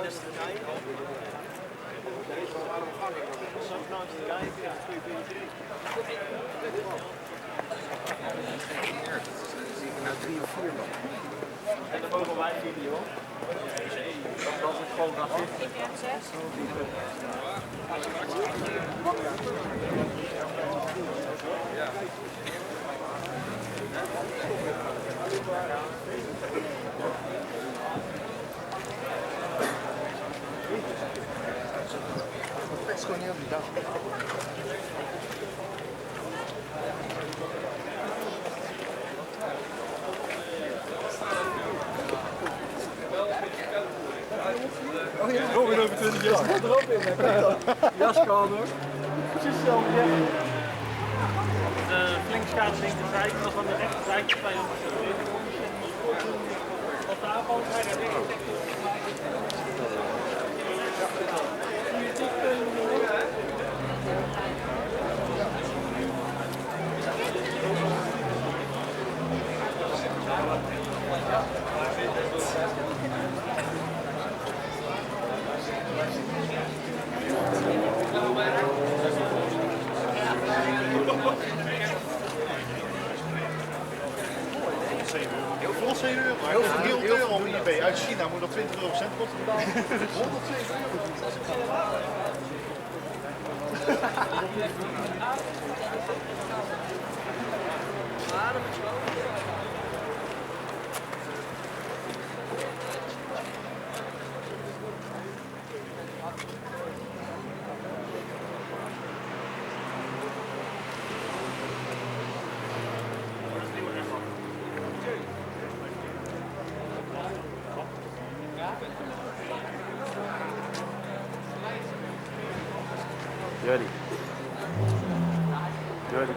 eens te kijken. Zo langs te kijken, ja, goede BD. Nou 3 of 4 dan. En dan mogen wij video. Dat is gewoon racist. Ik heb 6. Het is gewoon niet op die dag. Oh ja, Robin over 20 jaar. Wat erop in, hè? Kijk dan. Jaskader. Precies hetzelfde. De flink schade linkerzijde, dat is aan de rechterzijde 200 euro. Op de aanval krijg je Heel veel 7 euro, maar heel veel 300 euro om eBay uit China moet op 20 euro cent kosten betalen. 107 euro. Jullie. Jullie.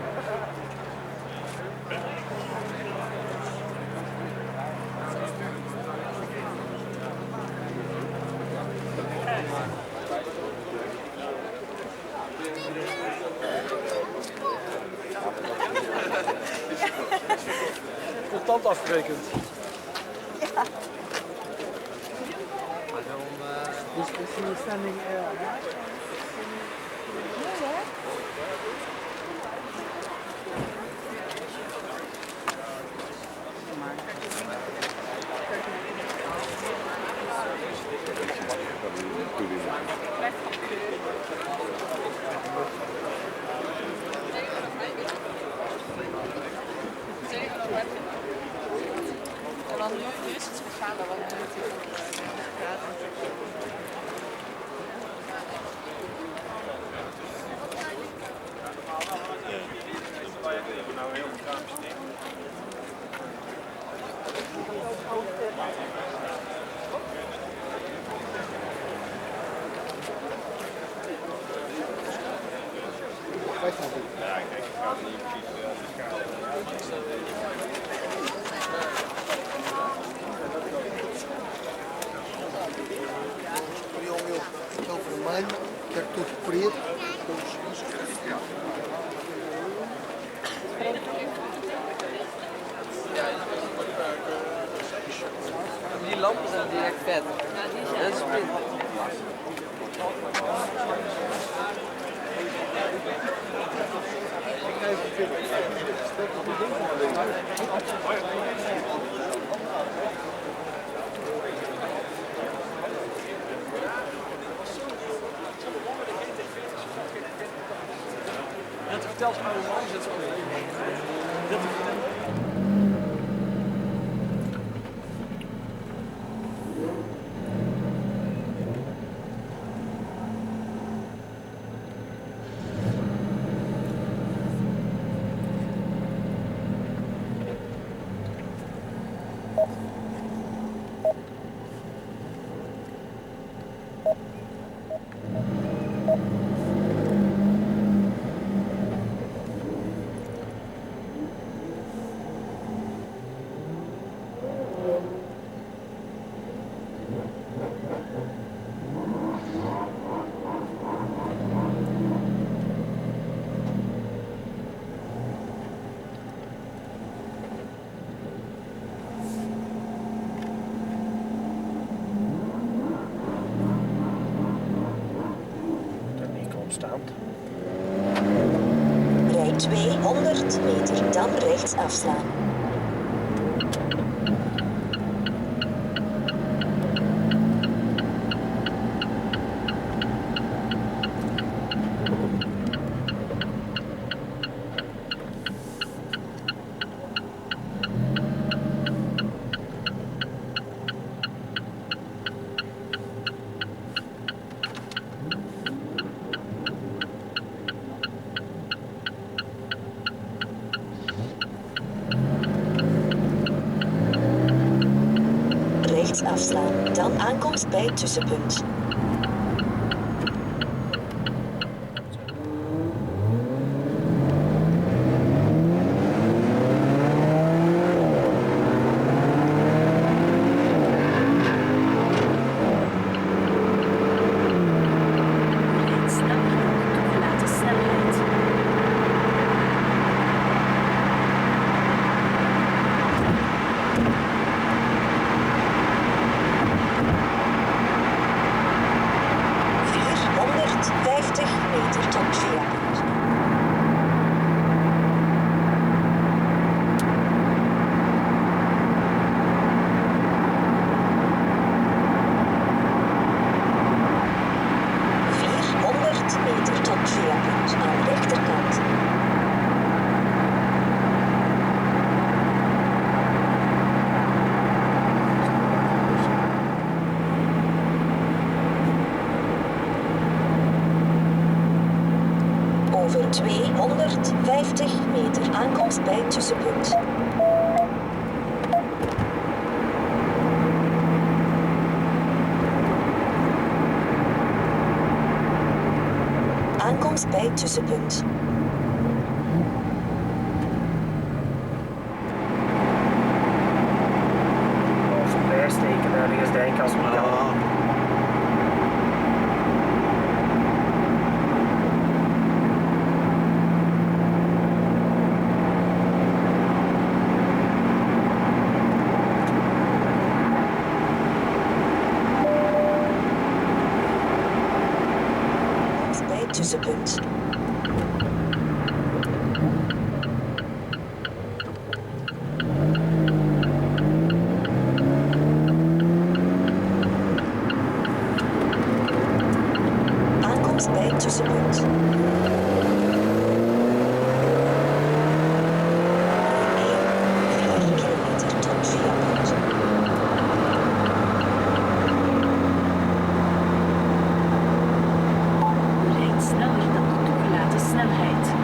Contant afgerekend. Ja. Is he standing En dan nu is het gegaan, want nu is het Over de mijn, daartoe geprierd. Die lampen zijn direct vet. Dat is spin. En toen vertelt ze mij hoe lang zit ze 200 meter, dan rechts afslaan. Afslaan, dan aankomst bij het tussenpunt. Over 250 meter aankomst bij het tussenpunt. Aankomst bij het tussenpunt. Of bijsteken ergens denken als we kan. Tussenpunt. Aankomst bij het tussenpunt. 4 kilometer tot Viapunt. Sneller dan de toegelaten snelheid.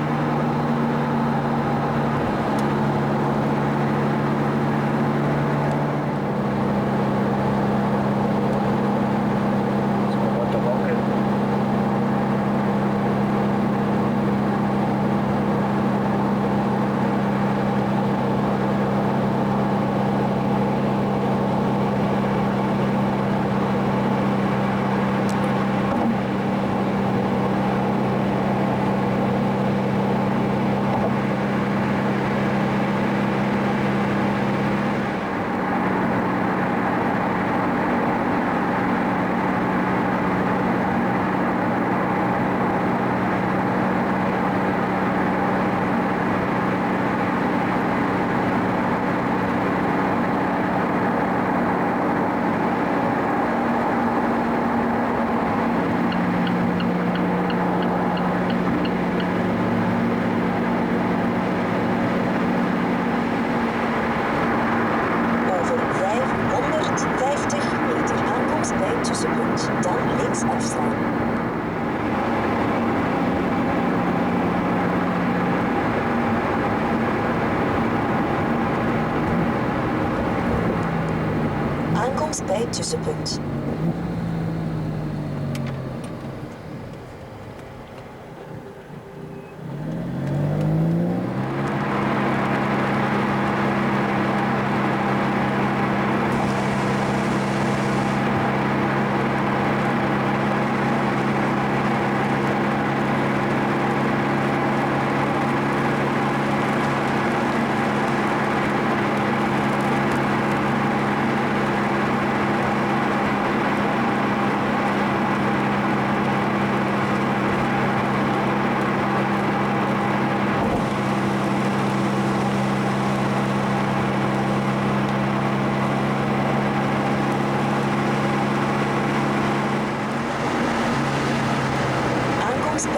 Aankomst bij het tussenpunt.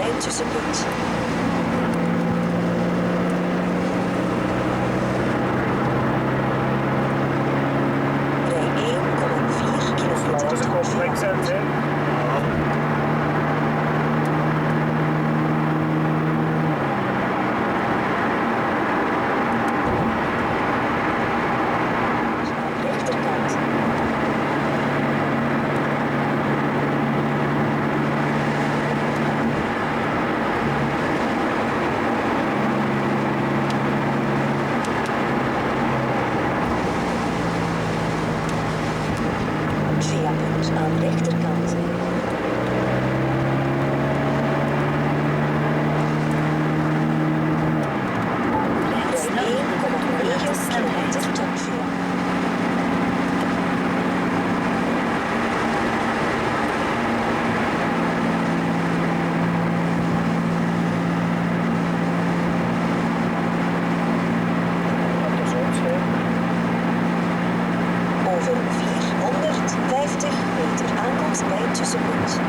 bij het tussenpunt. Rij 1,4 kilometer Dat is een tot complex Viapunt. hè. Rechterkant. Viapunt aan de rechterkant. Rijd snel in de 1,9 toegelaten snelheid. kilometer tot Viapunt. Dat is ons hè. Over 450 meter aankomst bij het tussenpunt.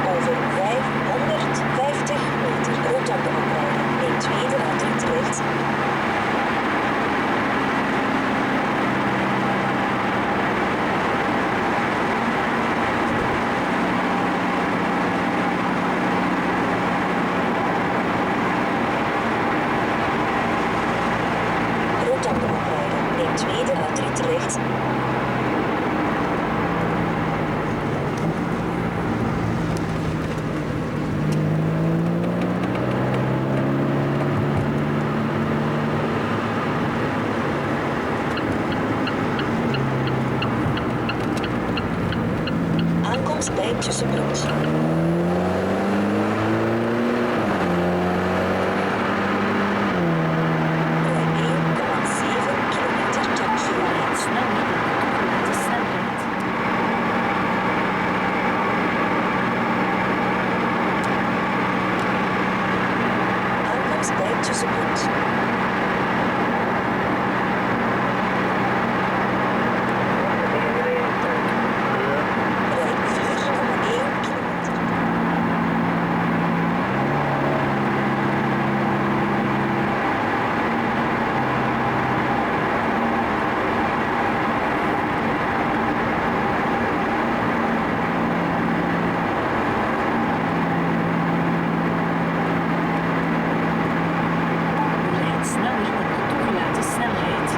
Over 550 meter rotonde oprijden. Neem tweede uitrit rechts. Rotonde oprijden. Neem tweede uitrit rechts. Aankomst bij het tussenpunt. Rij 1,7 kilometer tot Viapunt. Rijd snel in de toegelaten snelheid. Aankomst bij het tussenpunt. Rij 4,1 kilometer. Rijd snel in de toegelaten snelheid.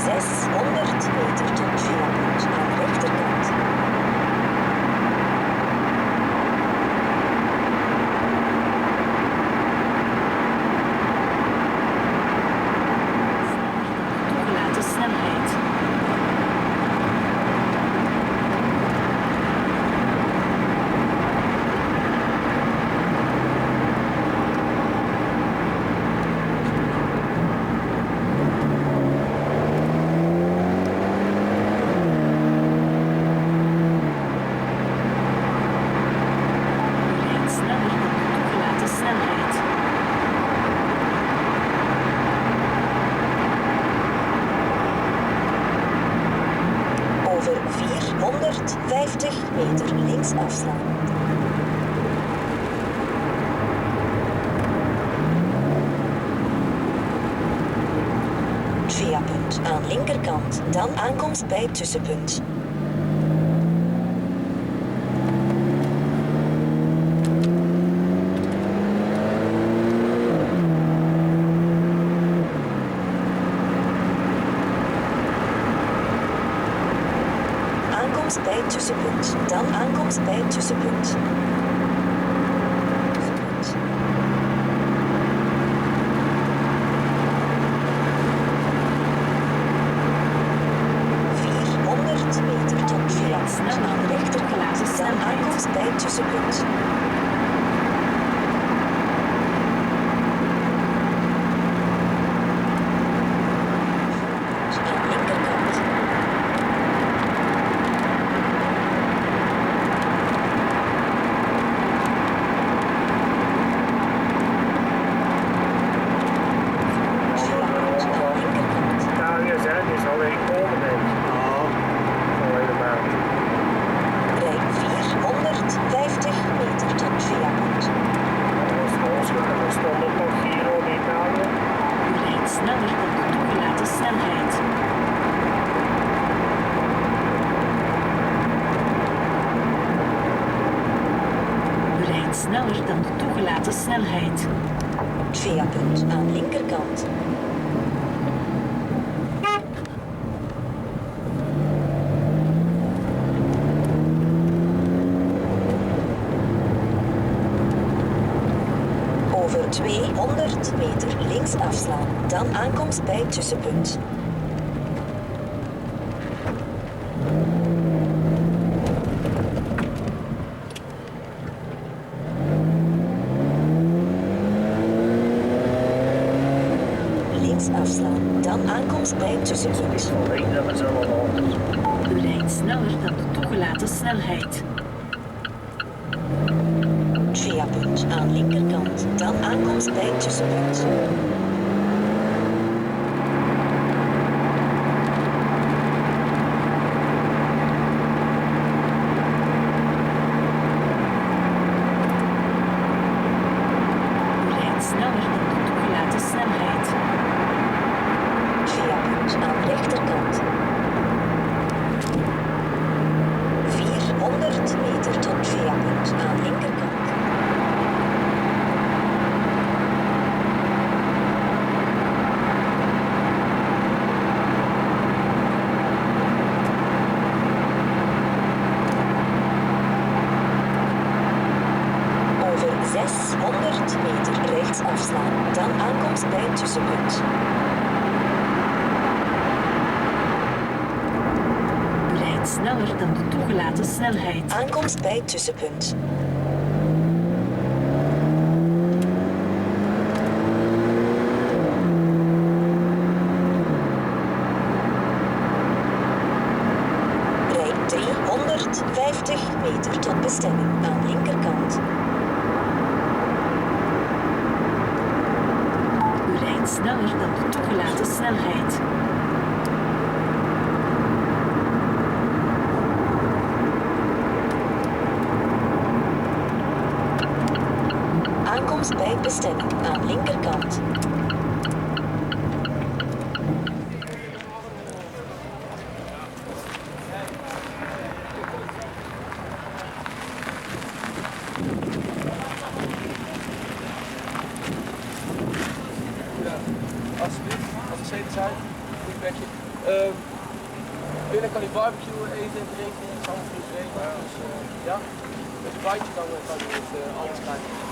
Zeshonderd meter tot Viapunt aan de rechterkant. Toegelaten snelheid. Rijd snel in de toegelaten snelheid. Over 450 meter links afslaan. Viapunt aan linkerkant, dan aankomst bij het tussenpunt. Aankomst bij het tussenpunt, dan aankomst bij het tussenpunt. Tussenpunt. 400 meter tot Viapunt aan de rechterkant. tussenpunt. Aan linkerkant. Aan linkerkant. Nou, hier zijn is alleen komen, denk ik. Al helemaal. Rij 450 meter tot Viapunt. Er stond ook nog Giro d'Italia. U rijdt sneller dan de toegelaten snelheid. U rijdt sneller dan de toegelaten snelheid. Viapunt aan linkerkant. Over 200 meter links afslaan, dan aankomst bij het tussenpunt. Links afslaan, dan aankomst bij het tussenpunt. Ik denk dat we zo allemaal. U rijdt sneller dan de toegelaten snelheid. Viapunt aan linkerkant, dan aankomst bij het tussenpunt. U rijdt sneller dan de toegelaten snelheid. Viapunt aan rechterkant. 400 meter tot Viapunt aan linkerkant. Over 600 meter rechts afslaan, dan aankomst bij het tussenpunt. U rijdt sneller dan de toegelaten snelheid. Aankomst bij het tussenpunt. Rij 350 meter tot bestemming aan linkerkant. U rijdt sneller dan de toegelaten snelheid. Aankomst bij bestemming aan linkerkant. Alsjeblieft, als we zeten zijn, goed bekje. Binnen kan je barbecue eten en drinken, het is allemaal goed geregeld. Dus ja, met een bandje kan je het alles krijgen.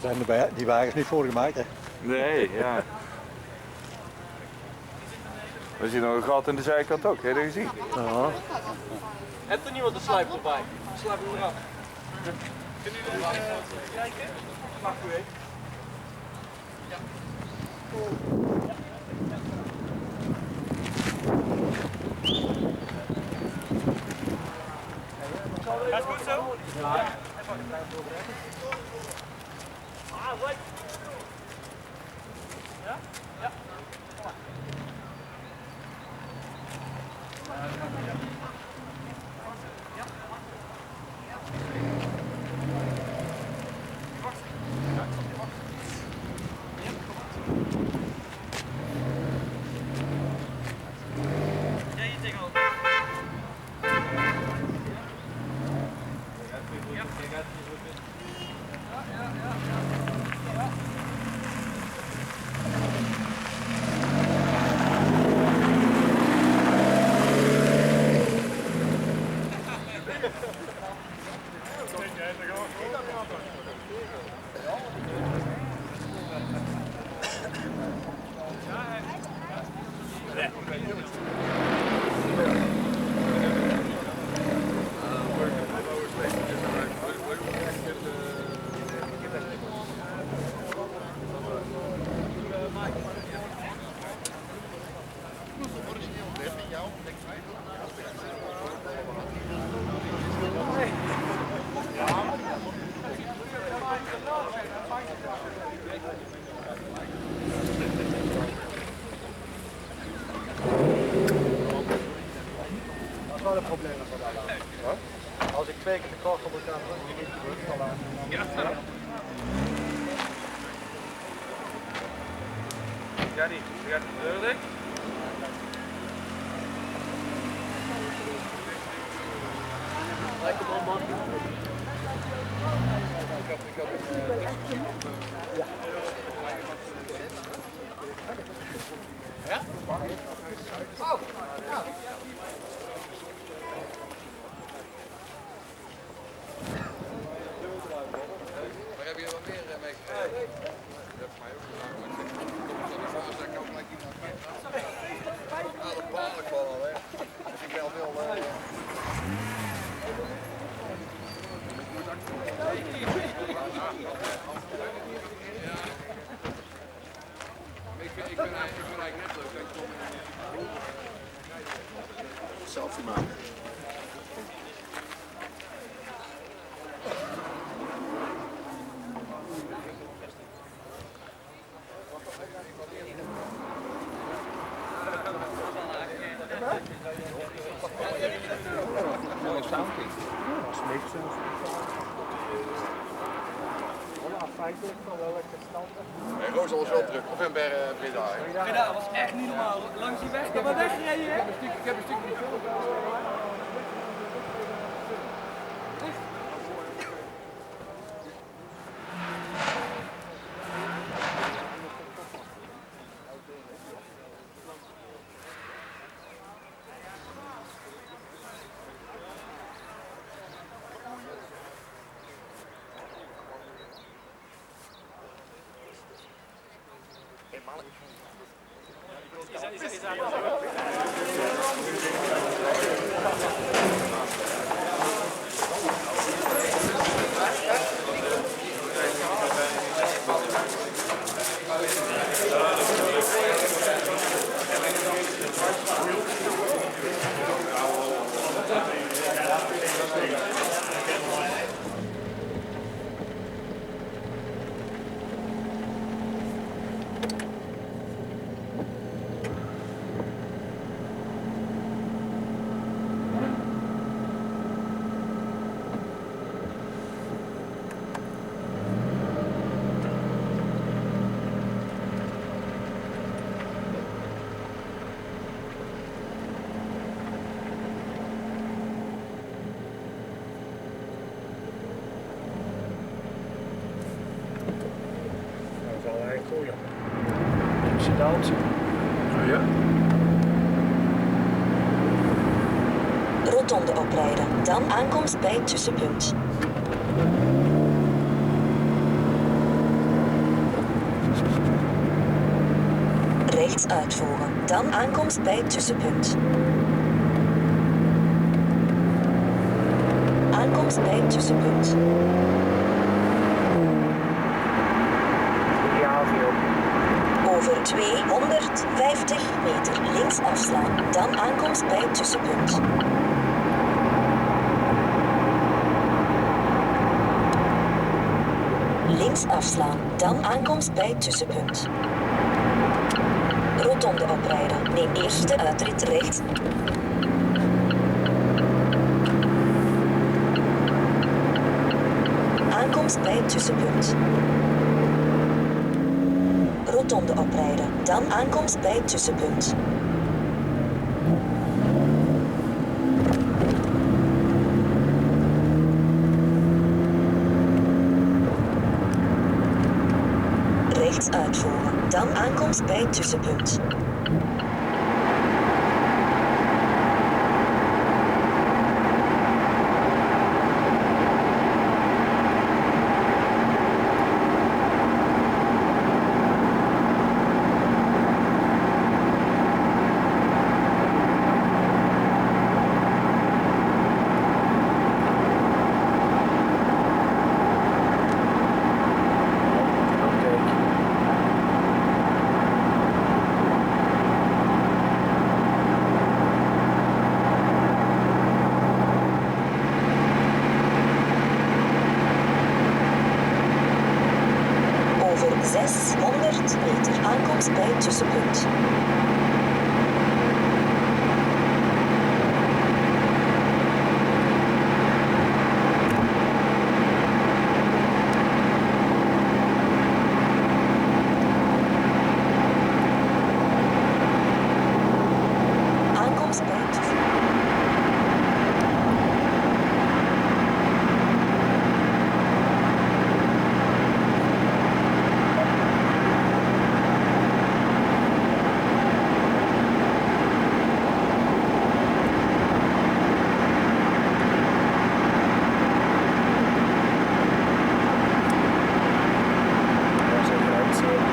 Er zijn die wagens niet voor gemaakt, hè? Nee, ja. We zien nog een gat in de zijkant ook, heb je dat gezien? Ja. Hebt er niemand een slijper erbij? Slijp hem eraf. Kunnen jullie kijken? Mag u even. Gaat goed zo? Ja. Ja? Ja. Dat is wel een probleem als we daar laten. Als ik 2 keer de kort op elkaar druk, dan niet terug, dan laat Jannie, je gaat de deur dicht. Lijkt hem allemaal. Ja? Oh, ja. Waar heb je wat meer mee gekregen? Dat heeft mij ook gedaan, maar ik zeg, kom zo naar voren, zeg ik ook gelijk iemand mee. Ah, dat baal ik wel al, hè. Dus ik wel veel... Ik ben eigenlijk net leuk dat ik kom Selfie maken. Mooie sounding. Feitelijk van welke stand. Nee, Roos was wel druk. Of in Breda. Breda was echt niet normaal. Langs die weg. Ik heb maar weggereden, hè? Ik heb een stukje gefilmd. Rotonde oprijden, dan aankomst bij het tussenpunt. Rechts uitvoeren, dan aankomst bij het tussenpunt. Aankomst bij het tussenpunt. Over 250 meter links afslaan, dan aankomst bij het tussenpunt. Links afslaan, dan aankomst bij het tussenpunt. Rotonde oprijden, neem eerst de uitrit rechts. Aankomst bij het tussenpunt. Rotonde oprijden, dan aankomst bij het tussenpunt. Rechts uitvoeren, dan aankomst bij het tussenpunt. Aankomst bij ThyssenKrupp. Dat is even uitzien.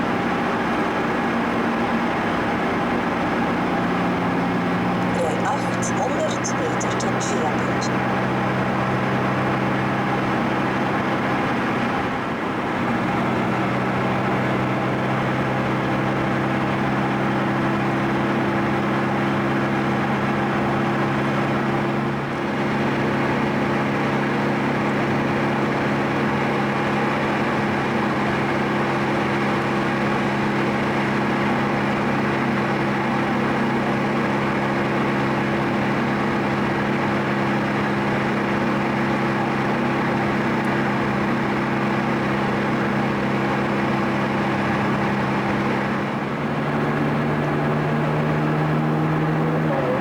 Rij 800 meter tot Viapunt.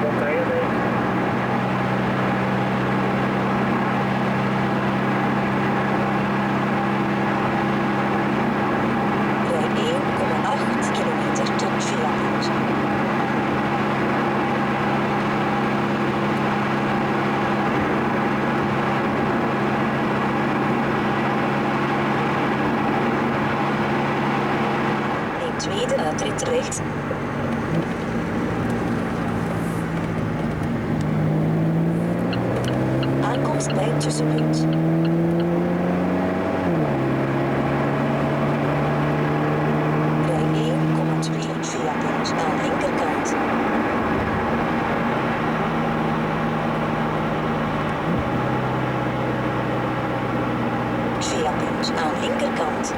Wat ben je mee? Rij 1,8 kilometer tot Viapunt. Neem tweede uitrit rechts. Aankomst bij het tussenpunt. Rij 1,2 Viapunt aan linkerkant. Viapunt aan linkerkant.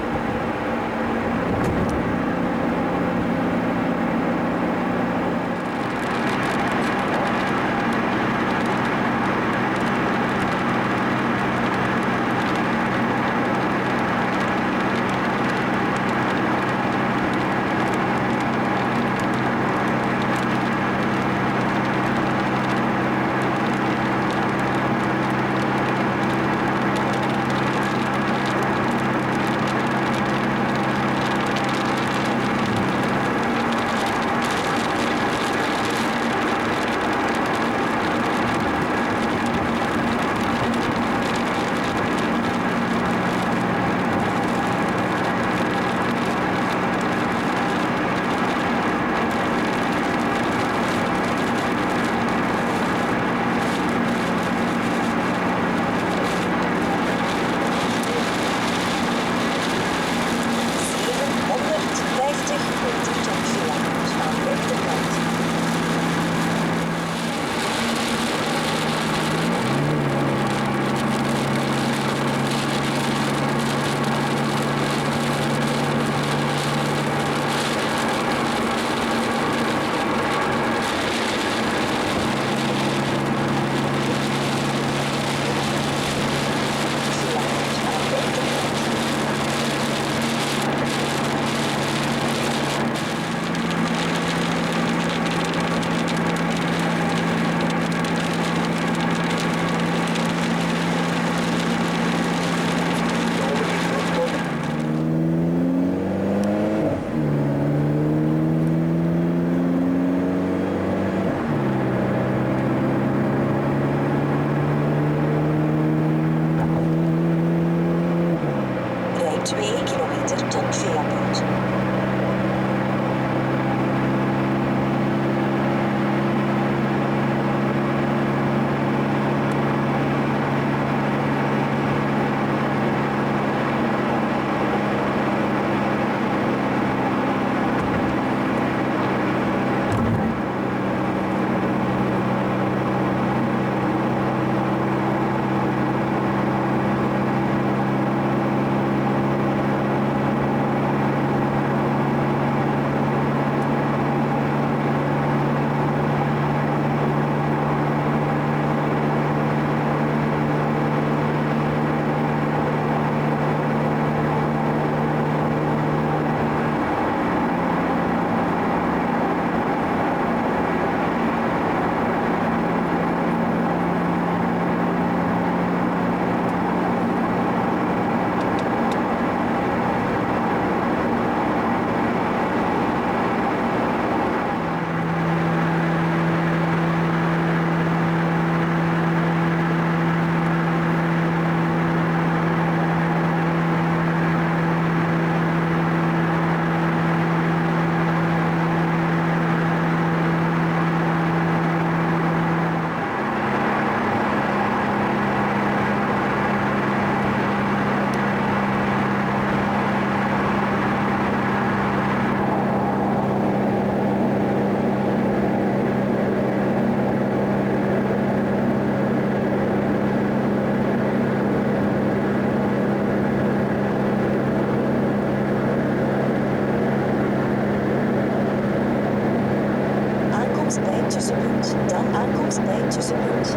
aankomst bij het tussenpunt. Dan aankomst bij het tussenpunt.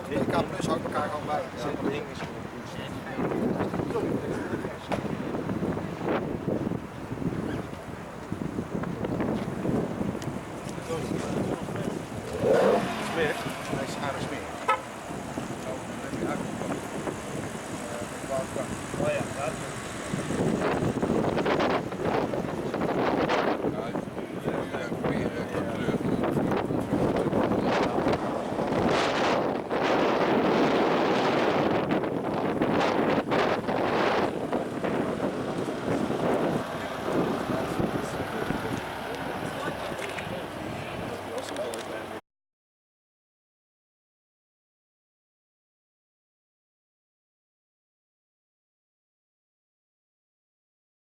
DK Plus houdt elkaar gewoon bij.